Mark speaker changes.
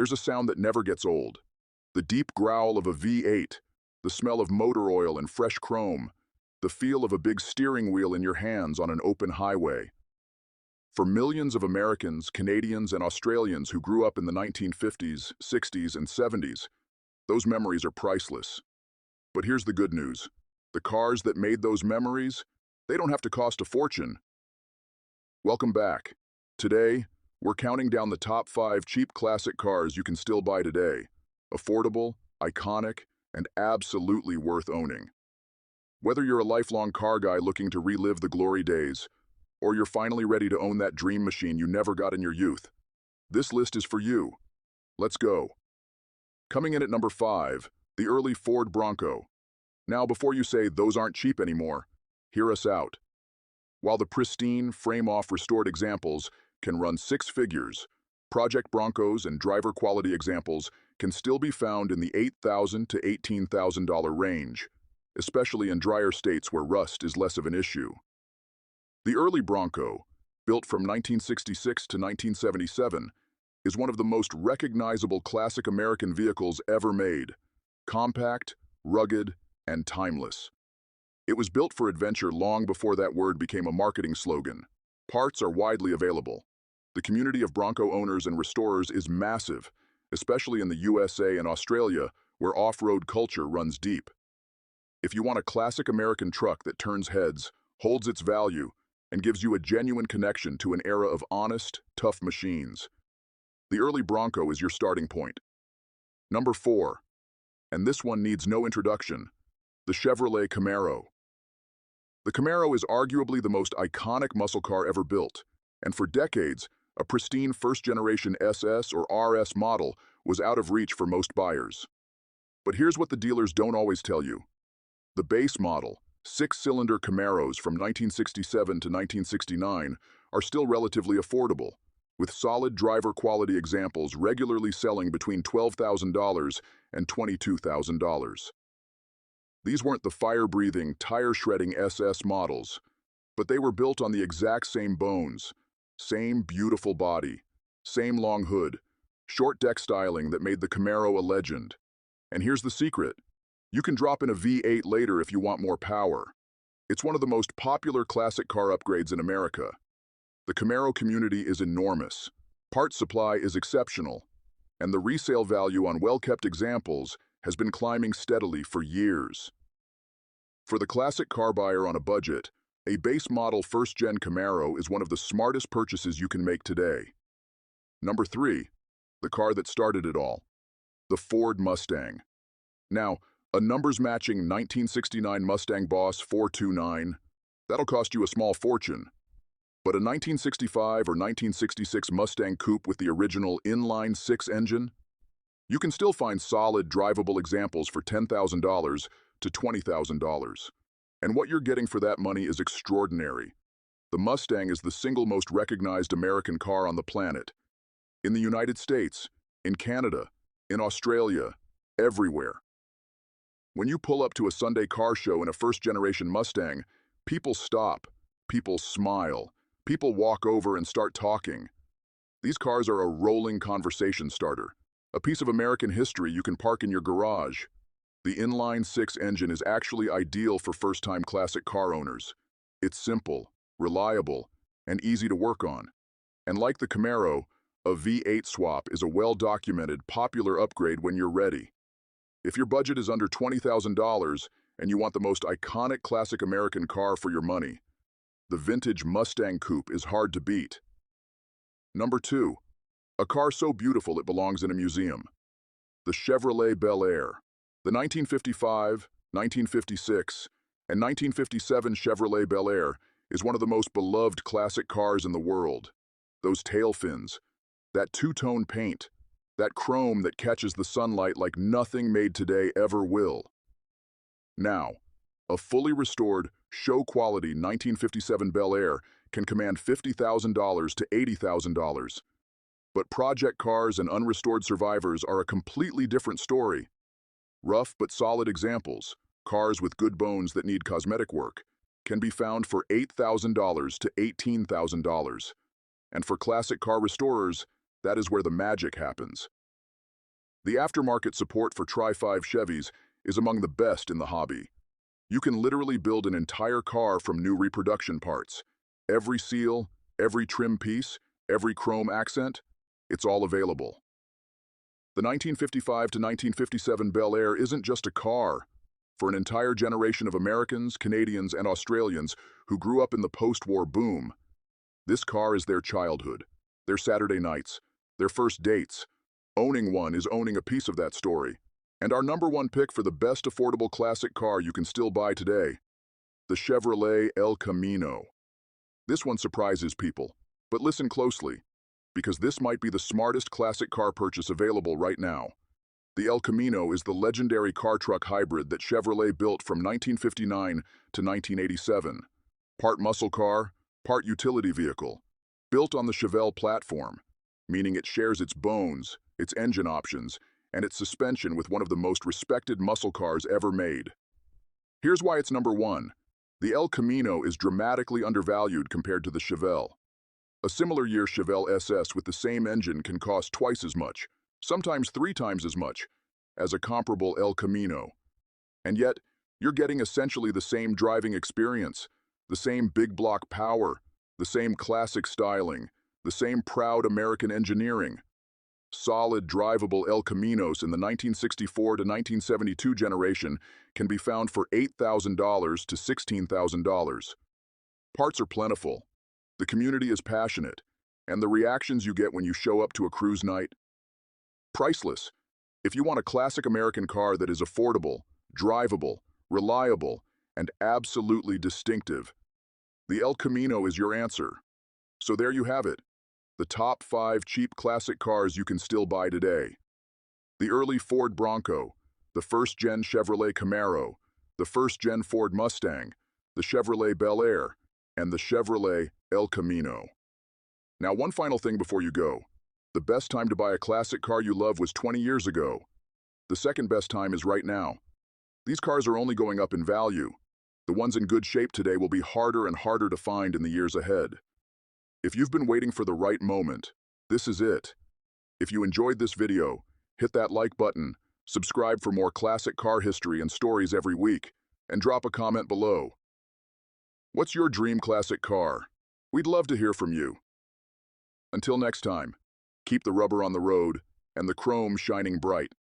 Speaker 1: There's a sound that never gets old. The deep growl of a V8, the smell of motor oil and fresh chrome, the feel of a big steering wheel in your hands on an open highway. For millions of Americans, Canadians, and Australians who grew up in the 1950s, 60s, and 70s, those memories are priceless. But here's the good news. The cars that made those memories, they don't have to cost a fortune. Welcome back. Today, we're counting down the top 5 cheap classic cars you can still buy today. Affordable, iconic, and absolutely worth owning. Whether you're a lifelong car guy looking to relive the glory days, or you're finally ready to own that dream machine you never got in your youth, this list is for you. Let's go. Coming in at number 5, the early Ford Bronco. Now, before you say those aren't cheap anymore, hear us out. While the pristine, frame-off restored examples can run 6 figures, Project Broncos and driver-quality examples can still be found in the $8,000 to $18,000 range, especially in drier states where rust is less of an issue. The early Bronco, built from 1966 to 1977, is one of the most recognizable classic American vehicles ever made, compact, rugged, and timeless. It was built for adventure long before that word became a marketing slogan. Parts are widely available. The community of Bronco owners and restorers is massive, especially in the USA and Australia, where off-road culture runs deep. If you want a classic American truck that turns heads, holds its value, and gives you a genuine connection to an era of honest, tough machines, the early Bronco is your starting point. Number 4, and this one needs no introduction, the Chevrolet Camaro. The Camaro is arguably the most iconic muscle car ever built, and for decades, a pristine first-generation SS or RS model was out of reach for most buyers. But here's what the dealers don't always tell you. The base model, 6-cylinder Camaros from 1967 to 1969 are still relatively affordable, with solid driver-quality examples regularly selling between $12,000 and $22,000. These weren't the fire-breathing, tire-shredding SS models, but they were built on the exact same bones, same beautiful body, same long hood, short deck styling that made the Camaro a legend. And here's the secret. You can drop in a V8 later if you want more power. It's one of the most popular classic car upgrades in America. The Camaro community is enormous, parts supply is exceptional, and the resale value on well-kept examples has been climbing steadily for years. For the classic car buyer on a budget, a base model first-gen Camaro is one of the smartest purchases you can make today. Number 3, the car that started it all, the Ford Mustang. Now, a numbers-matching 1969 Mustang Boss 429, that'll cost you a small fortune. But a 1965 or 1966 Mustang Coupe with the original inline-6 engine? You can still find solid, drivable examples for $10,000 to $20,000. And what you're getting for that money is extraordinary. The Mustang is the single most recognized American car on the planet. In the United States, in Canada, in Australia, everywhere. When you pull up to a Sunday car show in a first-generation Mustang, people stop, people smile, people walk over and start talking. These cars are a rolling conversation starter, a piece of American history you can park in your garage. The inline-6 engine is actually ideal for first-time classic car owners. It's simple, reliable, and easy to work on. And like the Camaro, a V8 swap is a well-documented, popular upgrade when you're ready. If your budget is under $20,000 and you want the most iconic classic American car for your money, the vintage Mustang Coupe is hard to beat. Number 2, a car so beautiful it belongs in a museum. The Chevrolet Bel Air. The 1955, 1956, and 1957 Chevrolet Bel Air is one of the most beloved classic cars in the world. Those tail fins, that two-tone paint, that chrome that catches the sunlight like nothing made today ever will. Now, a fully restored, show-quality 1957 Bel Air can command $50,000 to $80,000. But project cars and unrestored survivors are a completely different story. Rough but solid examples, cars with good bones that need cosmetic work, can be found for $8,000 to $18,000. And for classic car restorers, that is where the magic happens. The aftermarket support for Tri-5 Chevys is among the best in the hobby. You can literally build an entire car from new reproduction parts. Every seal, every trim piece, every chrome accent, it's all available. The 1955 to 1957 Bel Air isn't just a car. For an entire generation of Americans, Canadians, and Australians who grew up in the post-war boom, this car is their childhood, their Saturday nights, their first dates. Owning one is owning a piece of that story. And our #1 pick for the best affordable classic car you can still buy today, the Chevrolet El Camino. This one surprises people, but listen closely, because this might be the smartest classic car purchase available right now. The El Camino is the legendary car-truck hybrid that Chevrolet built from 1959 to 1987. Part muscle car, part utility vehicle. Built on the Chevelle platform, meaning it shares its bones, its engine options, and its suspension with one of the most respected muscle cars ever made. Here's why it's #1. The El Camino is dramatically undervalued compared to the Chevelle. A similar year Chevelle SS with the same engine can cost twice as much, sometimes 3 times as much, as a comparable El Camino. And yet, you're getting essentially the same driving experience, the same big block power, the same classic styling, the same proud American engineering. Solid, drivable El Caminos in the 1964 to 1972 generation can be found for $8,000 to $16,000. Parts are plentiful, the community is passionate, and the reactions you get when you show up to a cruise night? Priceless. If you want a classic American car that is affordable, drivable, reliable, and absolutely distinctive, the El Camino is your answer. So there you have it. The top 5 cheap classic cars you can still buy today. The early Ford Bronco, the first-gen Chevrolet Camaro, the first-gen Ford Mustang, the Chevrolet Bel Air, and the Chevrolet El Camino. Now, one final thing before you go. The best time to buy a classic car you love was 20 years ago. The second best time is right now. These cars are only going up in value. The ones in good shape today will be harder and harder to find in the years ahead. If you've been waiting for the right moment, this is it. If you enjoyed this video, hit that like button, subscribe for more classic car history and stories every week, and drop a comment below. What's your dream classic car? We'd love to hear from you. Until next time, keep the rubber on the road and the chrome shining bright.